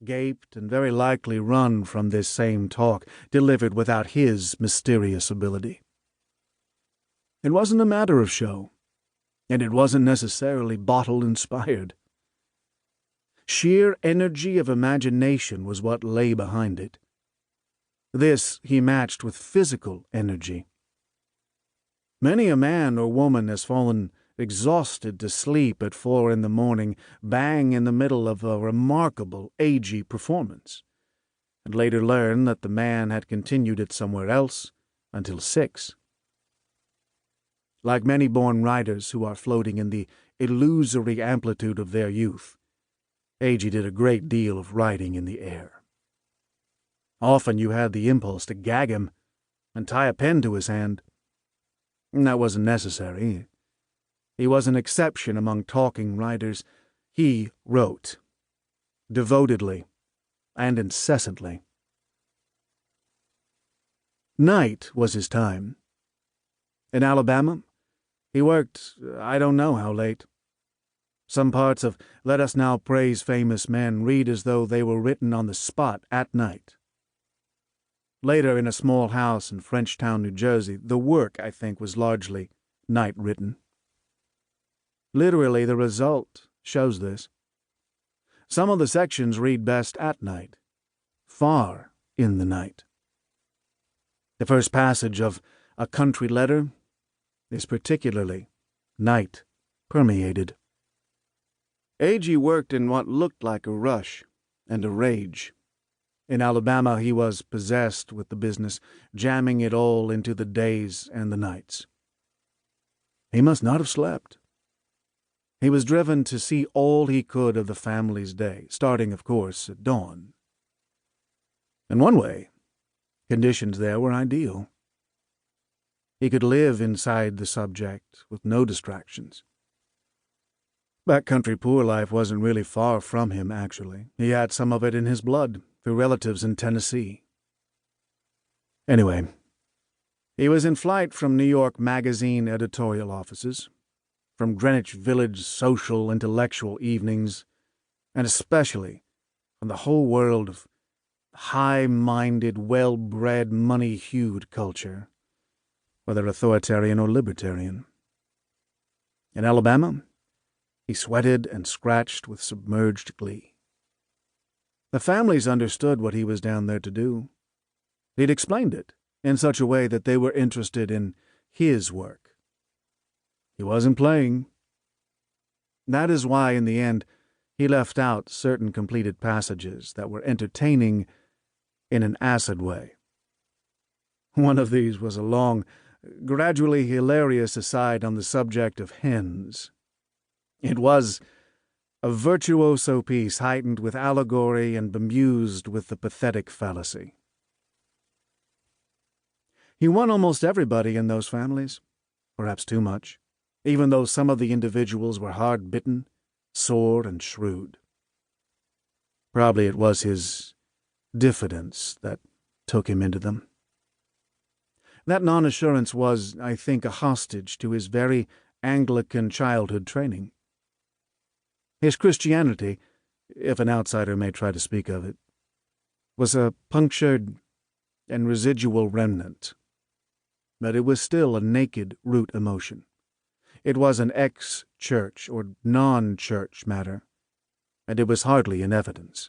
gaped and very likely run from this same talk, delivered without his mysterious ability. It wasn't a matter of show, and it wasn't necessarily bottle-inspired. Sheer energy of imagination was what lay behind it. This he matched with physical energy. Many a man or woman has fallen exhausted to sleep at 4 a.m, bang in the middle of a remarkable Agee performance, and later learned that the man had continued it somewhere else until 6. Like many born writers who are floating in the illusory amplitude of their youth, Agee did a great deal of writing in the air. Often you had the impulse to gag him and tie a pen to his hand. That wasn't necessary. He was an exception among talking writers. He wrote, devotedly and incessantly. Night was his time. In Alabama, he worked I don't know how late. Some parts of Let Us Now Praise Famous Men read as though they were written on the spot at night. Later, in a small house in Frenchtown, New Jersey, the work, I think, was largely night-written. Literally, the result shows this. Some of the sections read best at night, far in the night. The first passage of A Country Letter is particularly night-permeated. Agee worked in what looked like a rush and a rage. In Alabama, he was possessed with the business, jamming it all into the days and the nights. He must not have slept. He was driven to see all he could of the family's day, starting, of course, at dawn. In one way, conditions there were ideal. He could live inside the subject with no distractions. Backcountry poor life wasn't really far from him, actually. He had some of it in his blood, through relatives in Tennessee. Anyway, he was in flight from New York Magazine editorial offices, from Greenwich Village social intellectual evenings, and especially from the whole world of high-minded, well-bred, money-hued culture, whether authoritarian or libertarian. In Alabama, he sweated and scratched with submerged glee. The families understood what he was down there to do. He'd explained it in such a way that they were interested in his work. He wasn't playing. That is why, in the end, he left out certain completed passages that were entertaining in an acid way. One of these was a long, gradually hilarious aside on the subject of hens. It was a virtuoso piece heightened with allegory and bemused with the pathetic fallacy. He won almost everybody in those families, perhaps too much, even though some of the individuals were hard-bitten, sore, and shrewd. Probably it was his diffidence that took him into them. That non-assurance was, I think, a hostage to his very Anglican childhood training. His Christianity, if an outsider may try to speak of it, was a punctured and residual remnant, but it was still a naked root emotion. It was an ex-church or non-church matter, and it was hardly in evidence.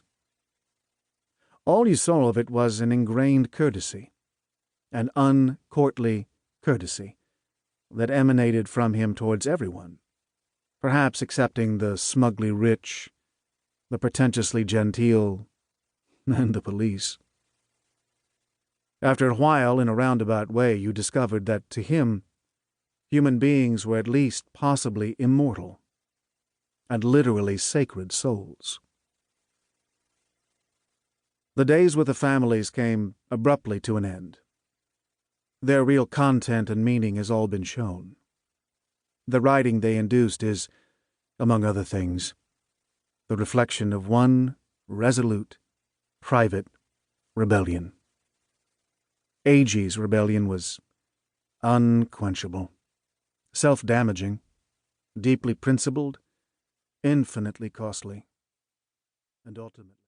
All you saw of it was an ingrained courtesy, an uncourtly courtesy that emanated from him towards everyone, perhaps excepting the smugly rich, the pretentiously genteel, and the police. After a while, in a roundabout way, you discovered that, to him, human beings were at least possibly immortal, and literally sacred souls. The days with the families came abruptly to an end. Their real content and meaning has all been shown. The writing they induced is, among other things, the reflection of one resolute, private rebellion. Agee's rebellion was unquenchable, self-damaging, deeply principled, infinitely costly, and ultimately